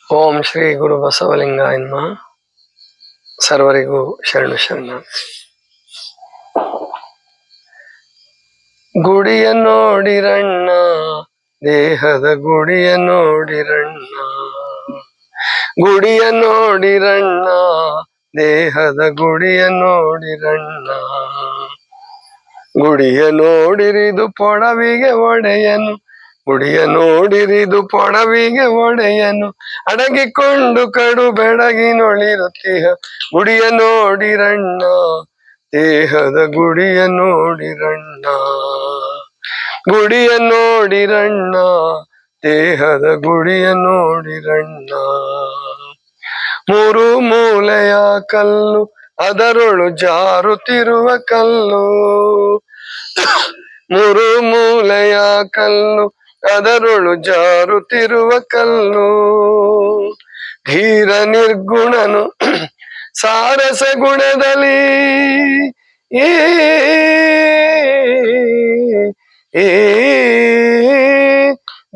ಓಂ ಶ್ರೀ ಗುರು ಬಸವಲಿಂಗಾಯ ನಮಃ. ಸರ್ವರಿಗೂ ಶರಣು ಶರಣ. ಗುಡಿಯ ನೋಡಿರಣ್ಣ, ದೇಹದ ಗುಡಿಯ ನೋಡಿರಣ್ಣ. ಗುಡಿಯ ನೋಡಿರಣ್ಣ, ದೇಹದ ಗುಡಿಯ ನೋಡಿರಣ್ಣ. ಗುಡಿಯ ನೋಡಿರಿದು ಪೊಡವಿಗೆ ಒಡೆಯನು, ಗುಡಿಯ ನೋಡಿರಿದು ಪೊಡವಿಗೆ ಒಡೆಯನು. ಅಡಗಿಕೊಂಡು ಕಡು ಬೆಳಗಿನೊಳಿರುತ್ತೀಹ, ಗುಡಿಯ ನೋಡಿರಣ್ಣ, ದೇಹದ ಗುಡಿಯ ನೋಡಿರಣ್ಣ. ಗುಡಿಯ ನೋಡಿರಣ್ಣ, ದೇಹದ ಗುಡಿಯ ನೋಡಿರಣ್ಣ. ಮೂರು ಮೂಲೆಯ ಕಲ್ಲು, ಅದರೊಳು ಜಾರುತ್ತಿರುವ ಕಲ್ಲು. ಮೂರು ಮೂಲೆಯ ಕಲ್ಲು, ಅದರೊಳು ಜಾರುತ್ತಿರುವ ಕಲ್ಲು. ಧೀರ ನಿರ್ಗುಣನು ಸಾರಸ ಗುಣದಲ್ಲಿ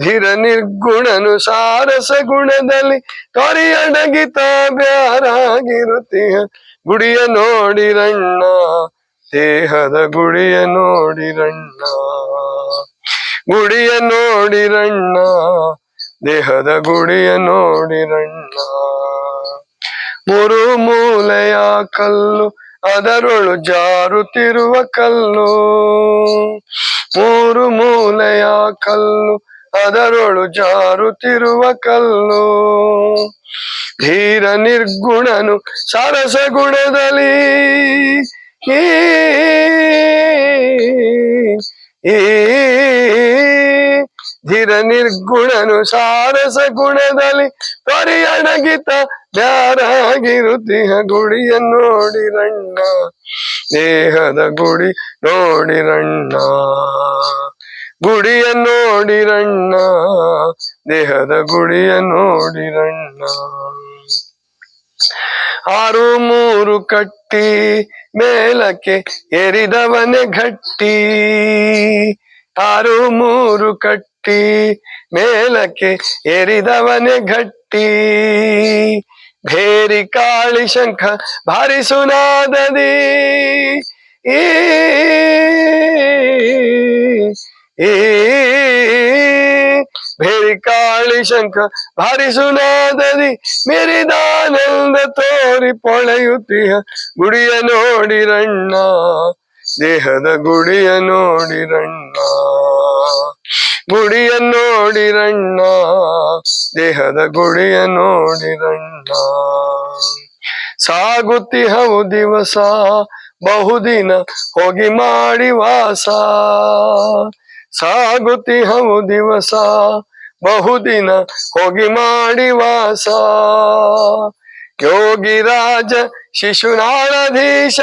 ಧೀರ ನಿರ್ಗುಣನು ಸಾರಸ ಗುಣದಲ್ಲಿ ತೊರೆಯಡಗಿತ ಬ್ಯಾರಾಗಿರುತ್ತೀಯ. ಗುಡಿಯ ನೋಡಿರಣ್ಣ, ದೇಹದ ಗುಡಿಯ ನೋಡಿರಣ್ಣ. ಗುಡಿಯ ನೋಡಿರಣ್ಣ, ದೇಹದ ಗುಡಿಯ ನೋಡಿರಣ್ಣ. ಮೂರು ಮೂಲೆಯ ಕಲ್ಲು, ಅದರೊಳು ಜಾರುತ್ತಿರುವ ಕಲ್ಲು. ಮೂರು ಮೂಲೆಯ ಕಲ್ಲು, ಅದರೊಳು ಜಾರುತ್ತಿರುವ ಕಲ್ಲು. ಧೀರ ನಿರ್ಗುಣನು ಸರಸ ಗುಣದಲ್ಲಿ ಧೀರ ನಿರ್ಗುಣನು ಸಾರಸ ಗುಣದಲ್ಲಿ ತೊರೆಯಡಗಿತ ಬ್ಯಾರಾಗಿರುತ್ತೀಹ. ಗುಡಿಯ ನೋಡಿರಣ್ಣ, ದೇಹದ ಗುಡಿ ನೋಡಿರಣ್ಣ. ಗುಡಿಯ ನೋಡಿರಣ್ಣ, ದೇಹದ ಗುಡಿಯ ನೋಡಿರಣ್ಣ. ಆರು ಮೂರು ಕಟ್ಟಿ ಮೇಲಕ್ಕೆ ಏರಿದವನೇ ಗಟ್ಟಿ. ಆರು ಮೂರು ಕಟ್ಟಿ ಮೇಲಕ್ಕೆ ಏರಿದವನೇ ಗಟ್ಟಿ. ಭೇರಿ ಕಾಳಿ ಶಂಖ ಭಾರಿಸುನಾದದಿ ಭೇರಿ ಕಾಳಿ ಶಂಖ ಭಾರಿಸುನಾದದಿ ಮೆರಿದಾನಂದ ತೋರಿ ಪೊಳೆಯುತ್ತೀಹ. ಗುಡಿಯ ನೋಡಿರಣ್ಣ, ದೇಹದ ಗುಡಿಯ ನೋಡಿರಣ್ಣ. ಗುಡಿಯ ನೋಡಿರಣ್ಣ, ದೇಹದ ಗುಡಿಯ ನೋಡಿರಣ್ಣ. ಸಾಗುತ್ತಿಹವು ದಿವಸ ಬಹುದಿನ ಹೋಗಿ ಮಾಡಿ ವಾಸ. ಸಾಗುತ್ತಿಹವು ದಿವಸ ಬಹುದಿನ ಹೋಗಿ ಮಾಡಿ ವಾಸ. ಯೋಗಿ ರಾಜ ಶಿಶುನಾಳಧೀಶ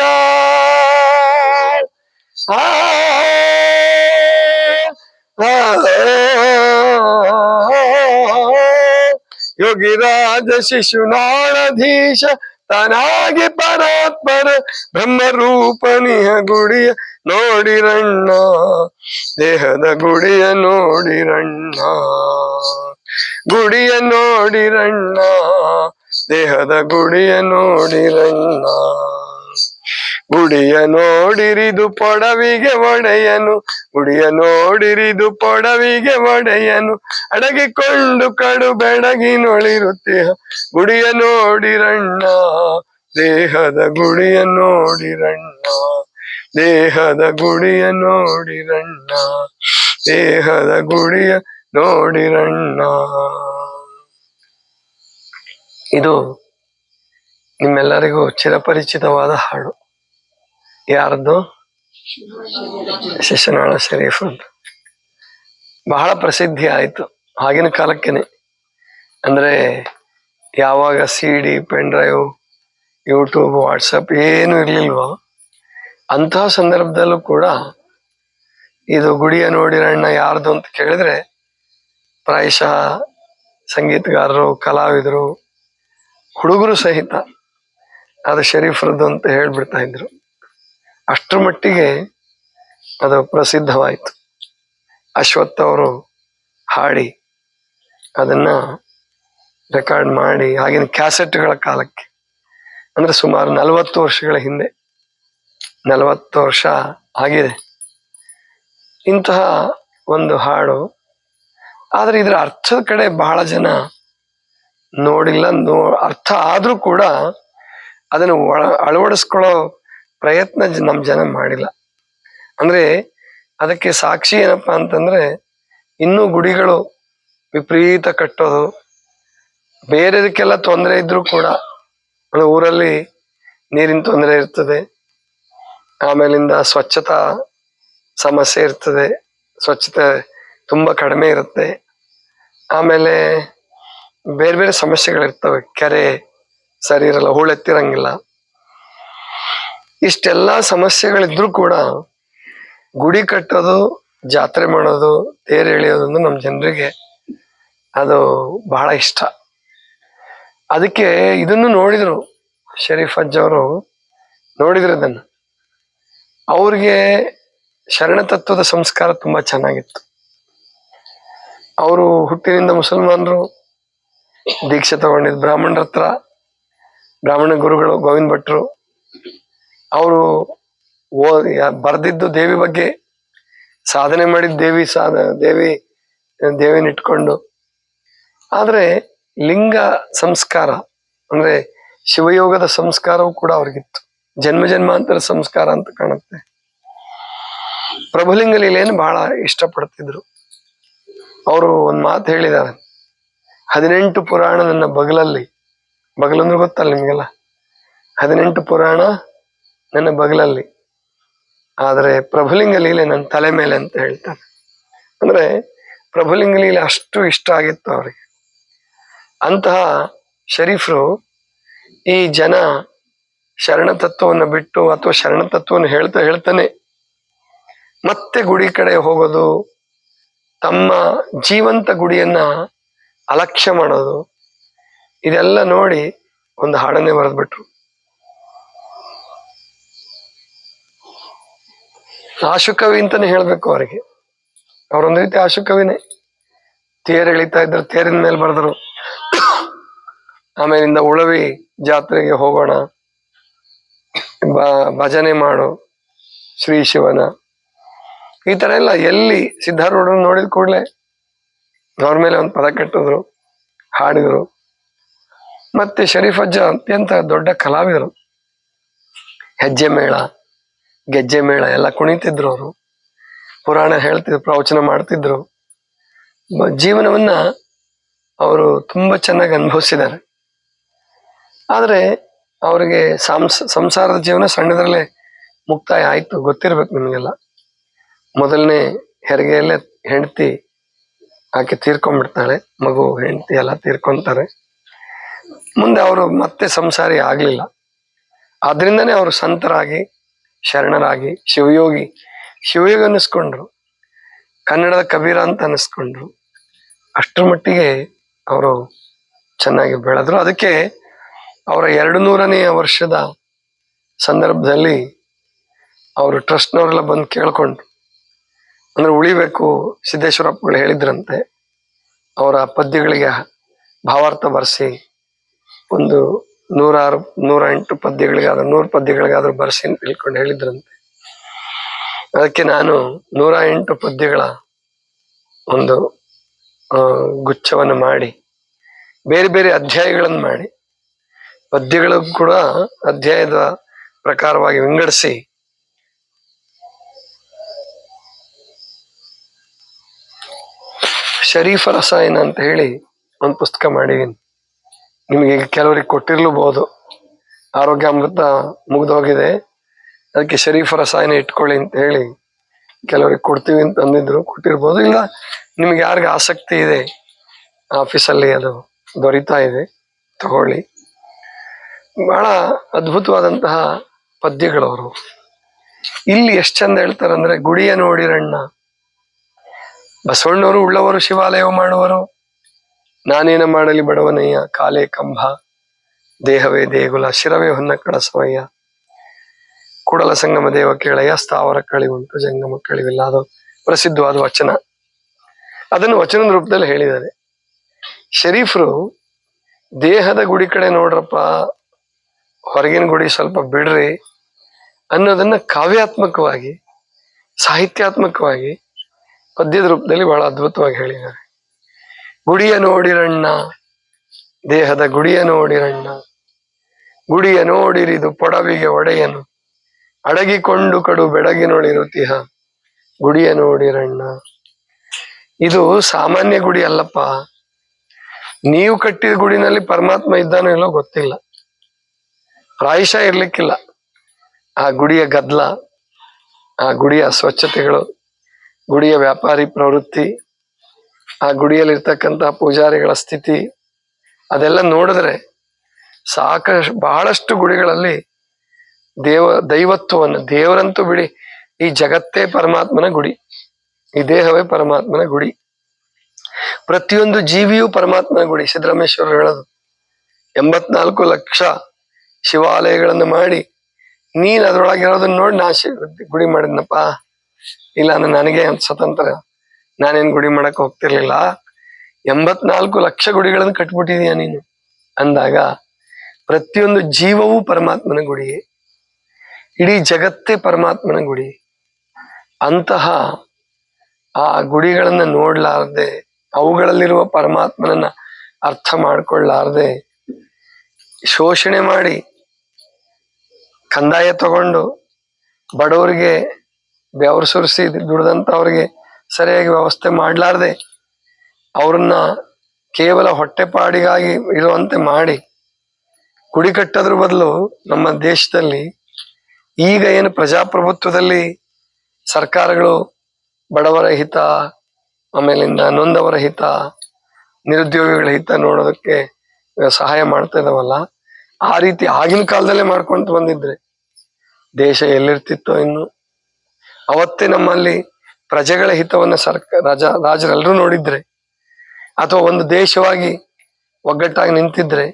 ಯೋಗಿರಾಜ ಶಿಶುನಾಳಧೀಶ ತನಾಗಿ ಪರಾತ್ಪರ ಬ್ರಹ್ಮರೂಪನಿಯ ಗುಡಿಯ ನೋಡಿರಣ್ಣ, ದೇಹದ ಗುಡಿಯ ನೋಡಿರಣ್ಣ. ಗುಡಿಯ ನೋಡಿರಣ್ಣ, ದೇಹದ ಗುಡಿಯ ನೋಡಿರಣ್ಣ. ಗುಡಿಯ ನೋಡಿರಿದು ಪೊಡವಿಗೆ ಒಡೆಯನು, ಗುಡಿಯ ನೋಡಿರಿದು ಪೊಡವಿಗೆ ಒಡೆಯನು. ಅಡಗಿಕೊಂಡು ಕಡು ಬೆಳಗಿನೊಳಿರುತ್ತೀಹ. ಗುಡಿಯ ನೋಡಿರಣ್ಣ, ದೇಹದ ಗುಡಿಯ ನೋಡಿರಣ್ಣ. ದೇಹದ ಗುಡಿಯ ನೋಡಿರಣ್ಣ, ದೇಹದ ಗುಡಿಯ ನೋಡಿರಣ್ಣ. ಇದು ನಿಮ್ಮೆಲ್ಲರಿಗೂ ಚಿರಪರಿಚಿತವಾದ ಹಾಡು. ಯಾರದ್ದು? ಶಿಶುನಾಳ ಶರೀಫ್ ಅಂತ. ಬಹಳ ಪ್ರಸಿದ್ಧಿ ಆಯಿತು ಆಗಿನ ಕಾಲಕ್ಕೇನೆ. ಅಂದರೆ ಯಾವಾಗ CD, pen drive, YouTube, WhatsApp ಏನು ಇರಲಿಲ್ವೋ ಅಂತಹ ಸಂದರ್ಭದಲ್ಲೂ ಕೂಡ ಇದು ಗುಡಿಯ ನೋಡಿರಣ್ಣ ಯಾರ್ದು ಅಂತ ಕೇಳಿದ್ರೆ ಪ್ರಾಯಶಃ ಸಂಗೀತಗಾರರು, ಕಲಾವಿದರು, ಹುಡುಗರು ಸಹಿತ ಅದು ಶರೀಫ್ರದ್ದು ಅಂತ ಹೇಳ್ಬಿಡ್ತಾ ಇದ್ರು. ಅಷ್ಟರ ಮಟ್ಟಿಗೆ ಅದು ಪ್ರಸಿದ್ಧವಾಯಿತು. ಅಶ್ವಥ್ ಅವರು ಹಾಡಿ ಅದನ್ನ ರೆಕಾರ್ಡ್ ಮಾಡಿ ಆಗಿನ ಕ್ಯಾಸೆಟ್ಗಳ ಕಾಲಕ್ಕೆ, ಅಂದ್ರೆ ಸುಮಾರು 40 ವರ್ಷಗಳ ಹಿಂದೆ, 40 ವರ್ಷ ಆಗಿದೆ ಇಂತಹ ಒಂದು ಹಾಡು. ಆದ್ರೆ ಇದರ ಅರ್ಥದ ಕಡೆ ಬಹಳ ಜನ ನೋಡಿಲ್ಲ. ಅರ್ಥ ಆದ್ರೂ ಕೂಡ ಅದನ್ನು ಅಳವಡಿಸ್ಕೊಳ್ಳೋ ಪ್ರಯತ್ನ ನಮ್ಮ ಜನ ಮಾಡಿಲ್ಲ. ಅಂದ್ರೆ ಅದಕ್ಕೆ ಸಾಕ್ಷಿ ಏನಪ್ಪಾ ಅಂತಂದ್ರೆ, ಇನ್ನೂ ಗುಡಿಗಳು ವಿಪರೀತ ಕಟ್ಟೋದು, ಬೇರೆದಕ್ಕೆಲ್ಲ ತೊಂದರೆ ಇದ್ರೂ ಕೂಡ, ಊರಲ್ಲಿ ನೀರಿನ ತೊಂದರೆ ಇರ್ತದೆ, ಆಮೇಲಿಂದ ಸ್ವಚ್ಛತಾ ಸಮಸ್ಯೆ ಇರ್ತದೆ, ಸ್ವಚ್ಛತೆ ತುಂಬಾ ಕಡಿಮೆ ಇರುತ್ತೆ, ಆಮೇಲೆ ಬೇರೆ ಬೇರೆ ಸಮಸ್ಯೆಗಳಿರ್ತವೆ, ಕೆರೆ ಸರಿ ಇರಲ್ಲ, ಹೂಳೆತ್ತಿರಂಗಿಲ್ಲ, ಇಷ್ಟೆಲ್ಲಾ ಸಮಸ್ಯೆಗಳಿದ್ರು ಕೂಡ ಗುಡಿ ಕಟ್ಟೋದು, ಜಾತ್ರೆ ಮಾಡೋದು, ತೇರು ಎಳೆಯೋದು ನಮ್ಮ ಜನರಿಗೆ ಅದು ಬಹಳ ಇಷ್ಟ. ಅದಕ್ಕೆ ಇದನ್ನು ನೋಡಿದ್ರು ಶರೀಫ್ ಅಜ್ಜ ಅವರು, ನೋಡಿದ್ರು ಇದನ್ನು. ಅವ್ರಿಗೆ ಶರಣ ತತ್ವದ ಸಂಸ್ಕಾರ ತುಂಬಾ ಚೆನ್ನಾಗಿತ್ತು. ಅವರು ಹುಟ್ಟಿನಿಂದ ಮುಸಲ್ಮಾನರು, ದೀಕ್ಷೆ ತಗೊಂಡಿದ್ದು ಬ್ರಾಹ್ಮಣರ ಹತ್ರ, ಬ್ರಾಹ್ಮಣ ಗುರುಗಳು ಗೋವಿಂದ ಭಟ್ರು. ಅವರು ಬರೆದಿದ್ದು ದೇವಿ ಬಗ್ಗೆ, ಸಾಧನೆ ಮಾಡಿದ ದೇವಿನ ಇಟ್ಕೊಂಡು. ಆದ್ರೆ ಲಿಂಗ ಸಂಸ್ಕಾರ ಅಂದ್ರೆ ಶಿವಯೋಗದ ಸಂಸ್ಕಾರವೂ ಕೂಡ ಅವ್ರಿಗಿತ್ತು, ಜನ್ಮ ಜನ್ಮಾಂತರ ಸಂಸ್ಕಾರ ಅಂತ ಕಾಣುತ್ತೆ. ಪ್ರಭುಲಿಂಗ ಲೀಲೆಯನ್ನು ಬಹಳ ಇಷ್ಟಪಡ್ತಿದ್ರು. ಅವರು ಒಂದ್ ಮಾತು ಹೇಳಿದ್ದಾರೆ, 18 ಪುರಾಣ ನನ್ನ ಬಗಲಲ್ಲಿ, ಬಗಲಂದ್ರೆ ಗೊತ್ತಲ್ಲ ನಿಮ್ಗೆಲ್ಲ, 18 ಪುರಾಣ ನನ್ನ ಬಗಲಲ್ಲಿ, ಆದ್ರೆ ಪ್ರಭುಲಿಂಗ ಲೀಲೆ ನನ್ನ ತಲೆ ಮೇಲೆ ಅಂತ ಹೇಳ್ತಾರೆ. ಅಂದ್ರೆ ಪ್ರಭುಲಿಂಗ ಲೀಲೆ ಅಷ್ಟು ಇಷ್ಟ ಆಗಿತ್ತು ಅವರಿಗೆ. ಅಂತಹ ಶರೀಫ್ರು ಈ ಜನ ಶರಣ ತತ್ವವನ್ನು ಬಿಟ್ಟು, ಅಥವಾ ಶರಣ ತತ್ವವನ್ನು ಹೇಳ್ತಾನೆ ಮತ್ತೆ ಗುಡಿ ಕಡೆ ಹೋಗೋದು, ತಮ್ಮ ಜೀವಂತ ಗುಡಿಯನ್ನ ಅಲಕ್ಷ್ಯ ಮಾಡೋದು, ಇದೆಲ್ಲ ನೋಡಿ ಒಂದು ಹಾಡನ್ನೇ ಬರೆದ್ಬಿಟ್ರು. ಆಶುಕವಿ ಅಂತಾನೆ ಹೇಳ್ಬೇಕು ಅವರಿಗೆ. ಅವ್ರೊಂದ್ ರೀತಿ ಆಶುಕವಿನೇ. ತೇರ್ ಎಳಿತಾ ಇದ್ರು, ತೇರಿನ ಮೇಲೆ ಬರೆದ್ರು. ಆಮೇಲಿಂದ ಉಳವಿ ಜಾತ್ರೆಗೆ ಹೋಗೋಣ, ಭಜನೆ ಮಾಡು ಶ್ರೀ ಶಿವನ, ಈ ತರ ಎಲ್ಲ. ಎಲ್ಲಿ ಸಿದ್ಧಾರೂಢರು ನೋಡಿದ ಕೂಡಲೇ ಅವ್ರ ಮೇಲೆ ಒಂದು ಪದ ಕಟ್ಟಿದ್ರು, ಹಾಡಿದ್ರು. ಮತ್ತೆ ಶರೀಫ್ ಅಜ್ಜ ಅತ್ಯಂತ ದೊಡ್ಡ ಕಲಾವಿದರು. ಹೆಜ್ಜೆ ಮೇಳ, ಗೆಜ್ಜೆ ಮೇಳ ಎಲ್ಲ ಕುಣಿತಿದ್ರು ಅವರು, ಪುರಾಣ ಹೇಳ್ತಿದ್ರು, ಪ್ರವಚನ ಮಾಡ್ತಿದ್ರು. ಜೀವನವನ್ನ ಅವರು ತುಂಬಾ ಚೆನ್ನಾಗಿ ಅನುಭವಿಸಿದ್ದಾರೆ. ಆದ್ರೆ ಅವರಿಗೆ ಸಂಸಾರದ ಜೀವನ ಸಣ್ಣದ್ರಲ್ಲೇ ಮುಕ್ತಾಯ ಆಯ್ತು. ಗೊತ್ತಿರ್ಬೇಕು ನಿಮ್ಗೆಲ್ಲ. ಮೊದಲನೇ ಹೆರಿಗೆಯಲ್ಲೇ ಹೆಂಡತಿ ಆಕೆ ತೀರ್ಕೊಂಡ್ಬಿಡ್ತಾಳೆ, ಮಗು ಹೆಂಡತಿ ಎಲ್ಲ ತೀರ್ಕೊಂತಾರೆ. ಮುಂದೆ ಅವರು ಮತ್ತೆ ಸಂಸಾರಿ ಆಗ್ಲಿಲ್ಲ. ಆದ್ರಿಂದನೇ ಅವರು ಸಂತರಾಗಿ, ಶರಣರಾಗಿ, ಶಿವಯೋಗಿ ಅನ್ನಿಸ್ಕೊಂಡ್ರು, ಕನ್ನಡದ ಕಬೀರ ಅಂತ ಅನ್ನಿಸ್ಕೊಂಡ್ರು. ಅಷ್ಟರ ಮಟ್ಟಿಗೆ ಅವರು ಚೆನ್ನಾಗಿ ಬೆಳೆದ್ರು. ಅದಕ್ಕೆ ಅವರ 200ನೇ ವರ್ಷದ ಸಂದರ್ಭದಲ್ಲಿ ಅವರು ಟ್ರಸ್ಟ್ನವರೆಲ್ಲ ಬಂದು ಕೇಳ್ಕೊಂಡ್ರು. ಅಂದ್ರೆ ಉಳಿಬೇಕು, ಸಿದ್ದೇಶ್ವರಪ್ಪಗಳು ಹೇಳಿದ್ರಂತೆ, ಅವರ ಪದ್ಯಗಳಿಗೆ ಭಾವಾರ್ಥ ಬರೆಸಿ ಒಂದು 108 ಪದ್ಯಗಳಿಗಾದ್ರೂ 100 ಪದ್ಯಗಳಿಗಾದ್ರೂ ಬರೆಸಿ ಅಂತ ತಿಳ್ಕೊಂಡು ಹೇಳಿದ್ರಂತೆ. ಅದಕ್ಕೆ ನಾನು 108 ಪದ್ಯಗಳ ಒಂದು ಗುಚ್ಛವನ್ನು ಮಾಡಿ, ಬೇರೆ ಬೇರೆ ಅಧ್ಯಾಯಗಳನ್ನು ಮಾಡಿ, ಪದ್ಯಗಳು ಕೂಡ ಅಧ್ಯಾಯದ ಪ್ರಕಾರವಾಗಿ ವಿಂಗಡಿಸಿ ಶರೀಫ ರಸಾಯನ ಅಂತ ಹೇಳಿ ಒಂದು ಪುಸ್ತಕ ಮಾಡಿದೀನಿ. ನಿಮಗೆ ಕೆಲವರಿಗೆ ಕೊಟ್ಟಿರ್ಲೂಬಹುದು. ಆರೋಗ್ಯ ಅಮೃತ ಮುಗ್ದೋಗಿದೆ, ಅದಕ್ಕೆ ಶರೀಫ ರಸಾಯನ ಇಟ್ಕೊಳ್ಳಿ ಅಂತ ಹೇಳಿ ಕೆಲವರಿಗೆ ಕೊಡ್ತೀವಿ ಅಂತ ಅಂದಿದ್ರು, ಕೊಟ್ಟಿರ್ಬೋದು. ಇಲ್ಲ ನಿಮ್ಗೆ ಯಾರಿಗೆ ಆಸಕ್ತಿ ಇದೆ, ಆಫೀಸಲ್ಲಿ ಅದು ದೊರೀತಾ ಇದೆ, ತಗೊಳ್ಳಿ. ಬಹಳ ಅದ್ಭುತವಾದಂತಹ ಪದ್ಯಗಳವರು. ಇಲ್ಲಿ ಎಷ್ಟು ಚಂದ ಹೇಳ್ತಾರಂದ್ರೆ, ಗುಡಿಯ ನೋಡಿರಣ್ಣ, ಬಸವಣ್ಣವರು ಉಳ್ಳವರು ಶಿವಾಲಯ ಮಾಡುವರು, ನಾನೇನ ಮಾಡಲಿ ಬಡವನಯ್ಯ, ಕಾಲೇ ಕಂಬ ದೇಹವೇ ದೇಗುಲ, ಶಿರವೇ ಹೊನ್ನ ಕಳಸವಯ್ಯ, ಕೂಡಲ ಸಂಗಮ ದೇವ ಕೇಳಯ್ಯ, ಸ್ಥಾವರ ಕಳಿವುಂಟು ಜಂಗಮ ಕಳಿವಿಲ್ಲ. ಅದು ಪ್ರಸಿದ್ಧವಾದ ವಚನ. ಅದನ್ನು ವಚನದ ರೂಪದಲ್ಲಿ ಹೇಳಿದ್ದಾರೆ. ಶರೀಫ್ರು ದೇಹದ ಗುಡಿ ಕಡೆ ನೋಡ್ರಪ್ಪ, ಹೊರಗಿನ ಗುಡಿ ಸ್ವಲ್ಪ ಬಿಡ್ರಿ ಅನ್ನೋದನ್ನ ಕಾವ್ಯಾತ್ಮಕವಾಗಿ, ಸಾಹಿತ್ಯಾತ್ಮಕವಾಗಿ, ಪದ್ಯದ ರೂಪದಲ್ಲಿ ಬಹಳ ಅದ್ಭುತವಾಗಿ ಹೇಳಿದ್ದಾರೆ. ಗುಡಿಯ ನೋಡಿರಣ್ಣ, ದೇಹದ ಗುಡಿಯ ನೋಡಿರಣ್ಣ, ಗುಡಿಯ ನೋಡಿರಿದು ಪೊಡವಿಗೆ ಒಡೆಯನು, ಅಡಗಿಕೊಂಡು ಕಡು ಬೆಡಗಿನೊಳಿರುತಿಹ, ಗುಡಿಯ ನೋಡಿರಣ್ಣ. ಇದು ಸಾಮಾನ್ಯ ಗುಡಿ ಅಲ್ಲಪ್ಪ. ನೀವು ಕಟ್ಟಿದ ಗುಡಿನಲ್ಲಿ ಪರಮಾತ್ಮ ಇದ್ದಾನೋ ಇಲ್ಲೋ ಗೊತ್ತಿಲ್ಲ, ಪ್ರಾಯಶಃ ಇರ್ಲಿಕ್ಕಿಲ್ಲ. ಆ ಗುಡಿಯ ಗದ್ದಲ, ಆ ಗುಡಿಯ ಸ್ವಚ್ಛತೆಗಳು, ಗುಡಿಯ ವ್ಯಾಪಾರಿ ಪ್ರವೃತ್ತಿ, ಆ ಗುಡಿಯಲ್ಲಿರ್ತಕ್ಕಂತಹ ಪೂಜಾರಿಗಳ ಸ್ಥಿತಿ, ಅದೆಲ್ಲ ನೋಡಿದ್ರೆ ಬಹಳಷ್ಟು ಗುಡಿಗಳಲ್ಲಿ ದೈವತ್ವವನ್ನು, ದೇವರಂತೂ ಬಿಡಿ, ಈ ಜಗತ್ತೇ ಪರಮಾತ್ಮನ ಗುಡಿ, ಈ ದೇಹವೇ ಪರಮಾತ್ಮನ ಗುಡಿ, ಪ್ರತಿಯೊಂದು ಜೀವಿಯೂ ಪರಮಾತ್ಮನ ಗುಡಿ. ಸಿದ್ದರಾಮೇಶ್ವರರು ಹೇಳೋದು 84 ಲಕ್ಷ ಶಿವಾಲಯಗಳನ್ನು ಮಾಡಿ ನೀನ್ ಅದ್ರೊಳಗಿರೋದನ್ನ ನೋಡಿ ನಾ ಗುಡಿ ಮಾಡಿದ್ನಪ್ಪ, ಇಲ್ಲ ನನಗೆ ಸ್ವತಂತ್ರ, ನಾನೇನ್ ಗುಡಿ ಮಾಡಕ್ ಹೋಗ್ತಿರ್ಲಿಲ್ಲ, 84 ಲಕ್ಷ ಗುಡಿಗಳನ್ನು ಕಟ್ಬಿಟ್ಟಿದೀಯ ನೀನು ಅಂದಾಗ ಪ್ರತಿಯೊಂದು ಜೀವವೂ ಪರಮಾತ್ಮನ ಗುಡಿಯೇ, ಇಡೀ ಜಗತ್ತೇ ಪರಮಾತ್ಮನ ಗುಡಿ. ಅಂತಹ ಆ ಗುಡಿಗಳನ್ನ ನೋಡ್ಲಾರ್ದೆ, ಅವುಗಳಲ್ಲಿರುವ ಪರಮಾತ್ಮನನ್ನ ಅರ್ಥ ಮಾಡ್ಕೊಳ್ಳಾರ್ದೆ, ಶೋಷಣೆ ಮಾಡಿ ಕಂದಾಯ ತಗೊಂಡು ಬಡವರಿಗೆ ಬೆವರು ಸುರಿಸಿ ದುಡ್ದಂಥವ್ರಿಗೆ ಸರಿಯಾಗಿ ವ್ಯವಸ್ಥೆ ಮಾಡ್ಲಾರ್ದೆ, ಅವ್ರನ್ನ ಕೇವಲ ಹೊಟ್ಟೆಪಾಡಿಗಾಗಿ ಇರುವಂತೆ ಮಾಡಿ ಗುಡಿ ಕಟ್ಟೋದ್ರ ಬದಲು ನಮ್ಮ ದೇಶದಲ್ಲಿ ಈಗ ಏನು ಪ್ರಜಾಪ್ರಭುತ್ವದಲ್ಲಿ ಸರ್ಕಾರಗಳು ಬಡವರ ಹಿತ, ಆಮೇಲಿಂದ ನೊಂದವರ ಹಿತ, ನಿರುದ್ಯೋಗಿಗಳ ಹಿತ ನೋಡೋದಕ್ಕೆ ಸಹಾಯ ಮಾಡ್ತಾ ಇದಾವಲ್ಲ, ಆ ರೀತಿ ಆಗಿನ ಕಾಲದಲ್ಲೇ ಮಾಡ್ಕೊಂತ ಬಂದಿದ್ರೆ ದೇಶ ಎಲ್ಲಿರ್ತಿತ್ತೋ ಇನ್ನು. ಅವತ್ತೇ ನಮ್ಮಲ್ಲಿ ಪ್ರಜೆಗಳ ಹಿತವನ್ನ ರಾಜರೆಲ್ಲರೂ ನೋಡಿದ್ರೆ, ಅಥವಾ ಒಂದು ದೇಶವಾಗಿ ಒಗ್ಗಟ್ಟಾಗಿ ನಿಂತಿದ್ರೆ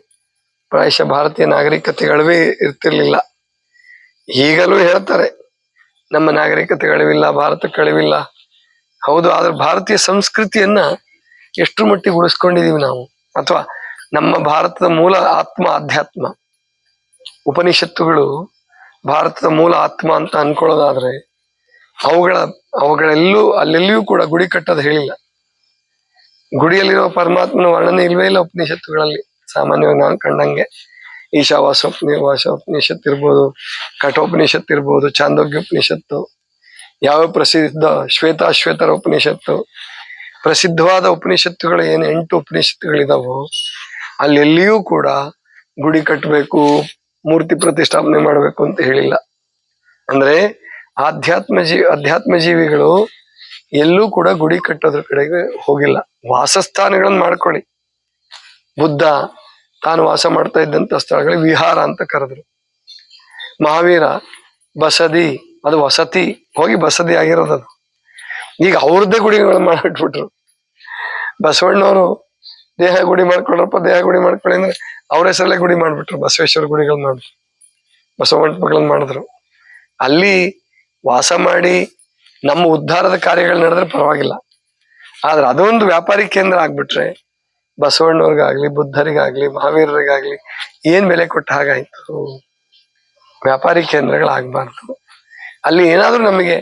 ಪ್ರಾಯಶಃ ಭಾರತೀಯ ನಾಗರಿಕತೆಗಳವೇ ಇರ್ತಿರ್ಲಿಲ್ಲ. ಈಗಲೂ ಹೇಳ್ತಾರೆ ನಮ್ಮ ನಾಗರಿಕತೆಗಳಿವಿಲ್ಲ, ಭಾರತಕ್ಕೆ ಕಳಿವಿಲ್ಲ. ಹೌದು, ಆದ್ರೆ ಭಾರತೀಯ ಸಂಸ್ಕೃತಿಯನ್ನ ಎಷ್ಟು ಮಟ್ಟಿಗೆ ಉಳಿಸ್ಕೊಂಡಿದೀವಿ ನಾವು, ಅಥವಾ ನಮ್ಮ ಭಾರತದ ಮೂಲ ಆತ್ಮ ಅಧ್ಯಾತ್ಮ, ಉಪನಿಷತ್ತುಗಳು ಭಾರತದ ಮೂಲ ಆತ್ಮ ಅಂತ ಅನ್ಕೊಳ್ಳೋದಾದ್ರೆ ಅವುಗಳೆಲ್ಲೂ ಅಲ್ಲೆಲ್ಲಿಯೂ ಕೂಡ ಗುಡಿ ಕಟ್ಟೋದು ಹೇಳಿಲ್ಲ. ಗುಡಿಯಲ್ಲಿರುವ ಪರಮಾತ್ಮನ ವರ್ಣನೆ ಇಲ್ವೇ ಇಲ್ಲ ಉಪನಿಷತ್ತುಗಳಲ್ಲಿ. ಸಾಮಾನ್ಯವಾಗಿ ನಾನು ಕಂಡಂಗೆ ಈಶಾವಾಸೋಪನಿಷತ್ ಇರ್ಬೋದು, ಕಠೋಪನಿಷತ್ ಇರ್ಬೋದು, ಚಾಂದೋಗ್ಯ ಉಪನಿಷತ್ತು, ಯಾವ ಪ್ರಸಿದ್ಧ ಶ್ವೇತಾಶ್ವೇತರ ಉಪನಿಷತ್ತು, ಪ್ರಸಿದ್ಧವಾದ ಉಪನಿಷತ್ತುಗಳು ಏನು 8 ಉಪನಿಷತ್ತುಗಳಿದಾವೋ ಅಲ್ಲೆಲ್ಲಿಯೂ ಕೂಡ ಗುಡಿ ಕಟ್ಟಬೇಕು, ಮೂರ್ತಿ ಪ್ರತಿಷ್ಠಾಪನೆ ಮಾಡಬೇಕು ಅಂತ ಹೇಳಿಲ್ಲ. ಅಂದ್ರೆ ಅಧ್ಯಾತ್ಮ ಜೀವಿಗಳು ಎಲ್ಲೂ ಕೂಡ ಗುಡಿ ಕಟ್ಟೋದ್ರ ಕಡೆಗೆ ಹೋಗಿಲ್ಲ. ವಾಸಸ್ಥಾನಗಳನ್ನ ಮಾಡ್ಕೊಳ್ಳಿ. ಬುದ್ಧ ತಾನು ವಾಸ ಮಾಡ್ತಾ ಇದ್ದಂತ ಸ್ಥಳಗಳಿಗೆ ವಿಹಾರ ಅಂತ ಕರೆದ್ರು. ಮಹಾವೀರ ಬಸದಿ, ಅದು ವಸತಿ, ಹೋಗಿ ಬಸದಿ ಆಗಿರೋದದು. ಈಗ ಅವ್ರದ್ದೇ ಗುಡಿಗಳು ಮಾಡಿಟ್ಬಿಟ್ರು. ಬಸವಣ್ಣವರು ದೇಹ ಗುಡಿ ಮಾಡ್ಕೊಳ್ರಪ್ಪ, ದೇಹ ಗುಡಿ ಮಾಡ್ಕೊಳ್ಳಿ ಅಂದ್ರೆ ಅವ್ರ ಹೆಸರಲ್ಲೇ ಗುಡಿ ಮಾಡ್ಬಿಟ್ರು. ಬಸವೇಶ್ವರ ಗುಡಿಗಳು ಮಾಡಿದ್ರು, ಬಸವ ಮಂಟಪಗಳನ್ನ ಮಾಡಿದ್ರು. ಅಲ್ಲಿ ವಾಸ ಮಾಡಿ ನಮ್ಮ ಉದ್ಧಾರದ ಕಾರ್ಯಗಳು ನಡೆದ್ರೆ ಪರವಾಗಿಲ್ಲ. ಆದ್ರೆ ಅದೊಂದು ವ್ಯಾಪಾರಿ ಕೇಂದ್ರ ಆಗ್ಬಿಟ್ರೆ ಬಸವಣ್ಣವ್ರಿಗಾಗ್ಲಿ, ಬುದ್ಧರಿಗಾಗ್ಲಿ, ಮಹಾವೀರರಿಗಾಗ್ಲಿ ಏನ್ ಬೆಲೆ ಕೊಟ್ಟ ಹಾಗಾಯ್ತು. ವ್ಯಾಪಾರಿ ಕೇಂದ್ರಗಳಾಗಬಾರ್ದು. ಅಲ್ಲಿ ಏನಾದ್ರೂ ನಮಗೆ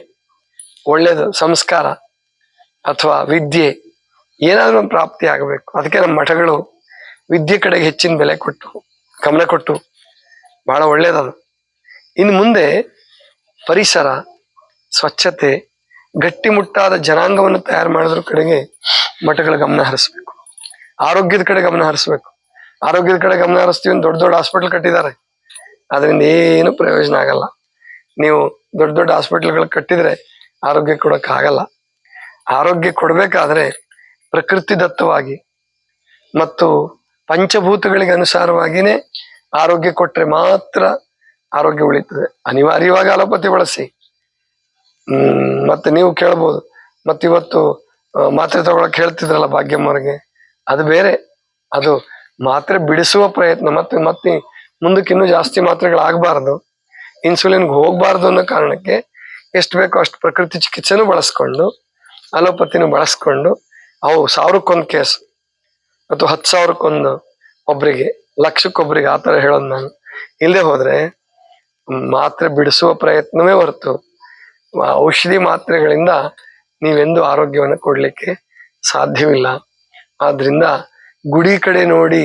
ಒಳ್ಳೇದು ಸಂಸ್ಕಾರ ಅಥವಾ ವಿದ್ಯೆ ಏನಾದ್ರೂ ಒಂದು ಪ್ರಾಪ್ತಿ ಆಗಬೇಕು. ಅದಕ್ಕೆ ನಮ್ಮ ಮಠಗಳು ವಿದ್ಯೆ ಕಡೆಗೆ ಹೆಚ್ಚಿನ ಬೆಲೆ ಕೊಟ್ಟು, ಗಮನ ಕೊಟ್ಟು, ಬಹಳ ಒಳ್ಳೇದದು. ಇನ್ನು ಮುಂದೆ ಪರಿಸರ, ಸ್ವಚ್ಛತೆ, ಗಟ್ಟಿಮುಟ್ಟಾದ ಜನಾಂಗವನ್ನು ತಯಾರು ಮಾಡೋದ್ರ ಕಡೆಗೆ ಮಠಗಳ ಗಮನ ಹರಿಸ್ಬೇಕು. ಆರೋಗ್ಯದ ಕಡೆ ಗಮನ ಹರಿಸ್ಬೇಕು. ಆರೋಗ್ಯದ ಕಡೆ ಗಮನ ಹರಿಸ್ತೀವಿ, ದೊಡ್ಡ ದೊಡ್ಡ ಹಾಸ್ಪಿಟಲ್ ಕಟ್ಟಿದ್ದಾರೆ, ಅದರಿಂದ ಏನು ಪ್ರಯೋಜನ ಆಗಲ್ಲ. ನೀವು ದೊಡ್ಡ ದೊಡ್ಡ ಹಾಸ್ಪಿಟಲ್ಗಳು ಕಟ್ಟಿದ್ರೆ ಆರೋಗ್ಯ ಕೊಡಕ್ ಆಗಲ್ಲ. ಆರೋಗ್ಯ ಕೊಡ್ಬೇಕಾದ್ರೆ ಪ್ರಕೃತಿ ದತ್ತವಾಗಿ ಮತ್ತು ಪಂಚಭೂತಗಳಿಗೆ ಅನುಸಾರವಾಗಿನೇ ಆರೋಗ್ಯ ಕೊಟ್ರೆ ಮಾತ್ರ ಆರೋಗ್ಯ ಉಳಿತದೆ. ಅನಿವಾರ್ಯವಾಗಿ ಅಲೋಪತಿ ಬಳಸಿ. ಮತ್ತೆ ನೀವು ಕೇಳ್ಬೋದು, ಮತ್ತಿವತ್ತು ಮಾತ್ರೆ ತಗೊಳಕ್ ಹೇಳ್ತಿದ್ರಲ್ಲ ಭಾಗ್ಯಮ್ಮವ್ರಿಗೆ, ಅದು ಬೇರೆ. ಅದು ಮಾತ್ರೆ ಬಿಡಿಸುವ ಪ್ರಯತ್ನ. ಮತ್ತೆ ಮುಂದಕ್ಕೆ ಇನ್ನೂ ಜಾಸ್ತಿ ಮಾತ್ರೆಗಳಾಗಬಾರ್ದು, ಇನ್ಸುಲಿನ್ಗೆ ಹೋಗ್ಬಾರ್ದು ಅನ್ನೋ ಕಾರಣಕ್ಕೆ ಎಷ್ಟು ಬೇಕೋ ಅಷ್ಟು ಪ್ರಕೃತಿ ಚಿಕಿತ್ಸೆನೂ ಬಳಸ್ಕೊಂಡು, ಅಲೋಪತಿನೂ ಬಳಸ್ಕೊಂಡು, ಅವು 1000ಕ್ಕೊಂದು ಕೇಸ್ ಅಥವಾ 10,000 ಒಬ್ರಿಗೆ, ಲಕ್ಷಕ್ಕೊಬ್ರಿಗೆ ಆ ತರ ಹೇಳೋದು ನಾನು. ಇಲ್ಲದೆ ಹೋದ್ರೆ ಮಾತ್ರೆ ಬಿಡಿಸುವ ಪ್ರಯತ್ನವೇ ಹೊರತು ಔಷಧಿ ಮಾತ್ರೆಗಳಿಂದ ನೀವೆಂದು ಆರೋಗ್ಯವನ್ನು ಕೊಡ್ಲಿಕ್ಕೆ ಸಾಧ್ಯವಿಲ್ಲ. ಆದ್ರಿಂದ ಗುಡಿ ಕಡೆ ನೋಡಿ,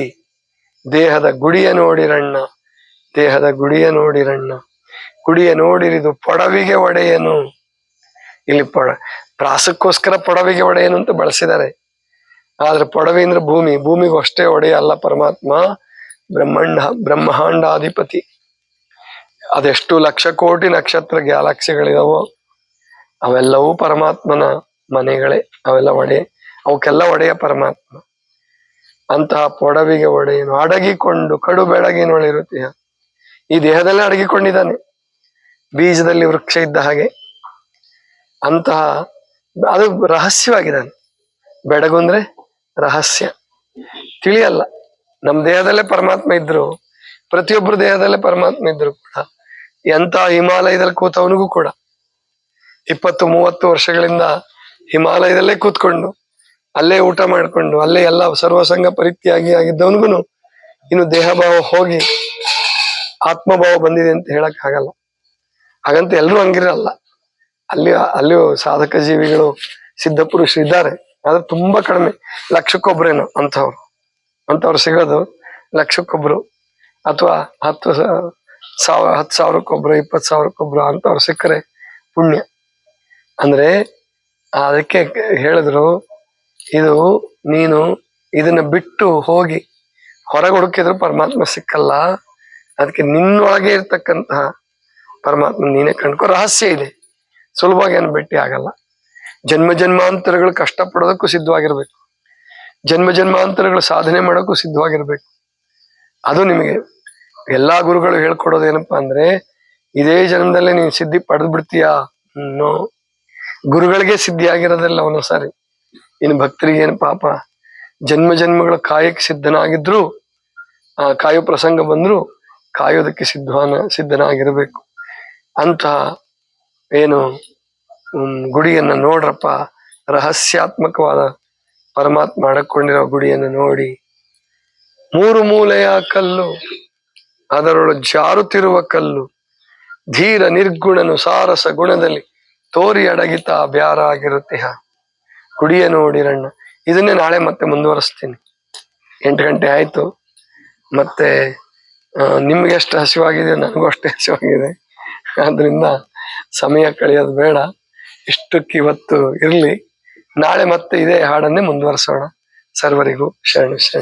ದೇಹದ ಗುಡಿಯ ನೋಡಿರಣ್ಣ, ದೇಹದ ಗುಡಿಯ ನೋಡಿರಣ್ಣ, ಗುಡಿಯ ನೋಡಿರಿದು ಪೊಡವಿಗೆ ಒಡೆಯನು. ಇಲ್ಲಿ ಪ್ರಾಸಕ್ಕೋಸ್ಕರ ಪೊಡವಿಗೆ ಒಡೆಯನು ಅಂತ ಬಳಸಿದ್ದಾರೆ. ಆದ್ರೆ ಪೊಡವಿ ಅಂದ್ರೆ ಭೂಮಿ, ಭೂಮಿಗೂ ಅಷ್ಟೇ ಒಡೆಯ ಅಲ್ಲ ಪರಮಾತ್ಮ, ಬ್ರಹ್ಮಾಂಡಾಧಿಪತಿ. ಅದೆಷ್ಟು ಲಕ್ಷ ಕೋಟಿ ನಕ್ಷತ್ರ ಗ್ಯಾಲಕ್ಸಿಗಳಿದಾವೋ ಅವೆಲ್ಲವೂ ಪರಮಾತ್ಮನ ಮನೆಗಳೇ, ಅವೆಲ್ಲ ಅವಕ್ಕೆಲ್ಲ ಒಡೆಯ ಪರಮಾತ್ಮ. ಅಂತಹ ಪೊಡವಿಗೆ ಒಡೆಯನು ಅಡಗಿಕೊಂಡು ಕಡು ಬೆಳಗಿನೊಳಿರುತ್ತೀಯ. ಈ ದೇಹದಲ್ಲೇ ಅಡಗಿಕೊಂಡಿದ್ದಾನೆ, ಬೀಜದಲ್ಲಿ ವೃಕ್ಷ ಇದ್ದ ಹಾಗೆ. ಅಂತಹ ಅದು ರಹಸ್ಯವಾಗಿದ್ದಾನೆ. ಬೆಡಗು ಅಂದ್ರೆ ರಹಸ್ಯ, ತಿಳಿಯಲ್ಲ. ನಮ್ಮ ದೇಹದಲ್ಲೇ ಪರಮಾತ್ಮ ಇದ್ರು, ಪ್ರತಿಯೊಬ್ಬರ ದೇಹದಲ್ಲೇ ಪರಮಾತ್ಮ ಇದ್ರು ಕೂಡ, ಎಂತ ಹಿಮಾಲಯದಲ್ಲಿ ಕೂತವನಿಗೂ ಕೂಡ 20-30 ವರ್ಷಗಳಿಂದ ಹಿಮಾಲಯದಲ್ಲೇ ಕೂತ್ಕೊಂಡು ಅಲ್ಲೇ ಊಟ ಮಾಡ್ಕೊಂಡು ಅಲ್ಲೇ ಎಲ್ಲ ಸರ್ವಸಂಗ ಪರಿತ್ಯಾಗಿ ಆಗಿದ್ದವನಿಗೂ ಇನ್ನು ದೇಹ ಭಾವ ಹೋಗಿ ಆತ್ಮಭಾವ ಬಂದಿದೆ ಅಂತ ಹೇಳಕ್ ಆಗಲ್ಲ. ಹಾಗಂತ ಎಲ್ರೂ ಹಂಗಿರಲ್ಲ. ಅಲ್ಲಿಯೂ ಸಾಧಕ ಜೀವಿಗಳು, ಸಿದ್ಧ ಪುರುಷರು ಇದ್ದಾರೆ, ಆದ್ರೆ ತುಂಬಾ ಕಡಿಮೆ, ಲಕ್ಷಕ್ಕೊಬ್ರೇನು ಅಂಥವ್ರು ಸಿಗೋದು ಲಕ್ಷಕ್ಕೊಬ್ರು, ಅಥವಾ 10,000ಕ್ಕೊಬ್ರು, 20,000ಕ್ಕೊಬ್ರು ಅಂಥವ್ರು ಸಿಕ್ಕರೆ ಪುಣ್ಯ. ಅಂದ್ರೆ ಅದಕ್ಕೆ ಹೇಳಿದ್ರು, ಇದು ನೀನು ಇದನ್ನ ಬಿಟ್ಟು ಹೋಗಿ ಹೊರಗೆ ಹುಡುಕಿದ್ರು ಪರಮಾತ್ಮ ಸಿಕ್ಕಲ್ಲ. ಅದಕ್ಕೆ ನಿನ್ನೊಳಗೆ ಇರ್ತಕ್ಕಂತಹ ಪರಮಾತ್ಮ ನೀನೇ ಕಂಡ್ಕೋ. ರಹಸ್ಯ ಇದೆ, ಸುಲಭವಾಗಿ ಏನು ಭೇಟಿ ಆಗಲ್ಲ. ಜನ್ಮ ಜನ್ಮಾಂತರಗಳು ಕಷ್ಟಪಡೋದಕ್ಕೂ ಸಿದ್ಧವಾಗಿರ್ಬೇಕು, ಜನ್ಮ ಜನ್ಮಾಂತರಗಳು ಸಾಧನೆ ಮಾಡೋಕ್ಕೂ ಸಿದ್ಧವಾಗಿರ್ಬೇಕು. ಅದು ನಿಮಗೆ ಎಲ್ಲಾ ಗುರುಗಳು ಹೇಳ್ಕೊಡೋದು ಏನಪ್ಪಾ ಅಂದ್ರೆ, ಇದೇ ಜನ್ಮದಲ್ಲೇ ನೀನು ಸಿದ್ಧಿ ಪಡೆದು ಬಿಡ್ತೀಯಾ? ನೋ, ಗುರುಗಳಿಗೆ ಸಿದ್ಧಿ ಆಗಿರೋದಿಲ್ಲ ಒಂದೊಂದ್ಸಾರಿ. ಇನ್ನು ಭಕ್ತರಿಗೆ ಏನು ಪಾಪ, ಜನ್ಮ ಜನ್ಮಗಳ ಕಾಯಕ್ಕೆ ಸಿದ್ಧನಾಗಿದ್ರು, ಕಾಯೋ ಪ್ರಸಂಗ ಬಂದ್ರು ಕಾಯೋದಕ್ಕೆ ಸಿದ್ಧನಾಗಿರ್ಬೇಕು. ಅಂತಹ ಏನು ಗುಡಿಯನ್ನ ನೋಡ್ರಪ್ಪ, ರಹಸ್ಯಾತ್ಮಕವಾದ ಪರಮಾತ್ಮ ಅಡಕೊಂಡಿರೋ ಗುಡಿಯನ್ನು ನೋಡಿ. 3 ಮೂಲೆಯ ಕಲ್ಲು, ಅದರೊಳು ಜಾರುತ್ತಿರುವ ಕಲ್ಲು, ಧೀರ ನಿರ್ಗುಣನು ಸಾರಸ ಗುಣದಲ್ಲಿ ತೋರಿ ಅಡಗಿತ ಬ್ಯಾರ ಆಗಿರುತ್ತೆ. ಗುಡಿಯ ನೋಡಿರಣ್ಣ. ಇದನ್ನೇ ನಾಳೆ ಮತ್ತೆ ಮುಂದುವರಿಸ್ತೀನಿ. 8 ಗಂಟೆ ಆಯ್ತು. ಮತ್ತೆ ನಿಮ್ಗೆ ಎಷ್ಟು ಹಸಿವಾಗಿದೆ, ನನಗೂ ಅಷ್ಟೇ ಹಸಿವಾಗಿದೆ. ಆದ್ರಿಂದ ಸಮಯ ಕಳೆಯೋದು ಬೇಡ, ಇಷ್ಟಕ್ಕೆ ಇವತ್ತು ಇರ್ಲಿ. ನಾಳೆ ಮತ್ತೆ ಇದೇ ಹಾಡನ್ನೇ ಮುಂದುವರಿಸೋಣ. ಸರ್ವರಿಗೂ ಶರಣು ಶರಣ.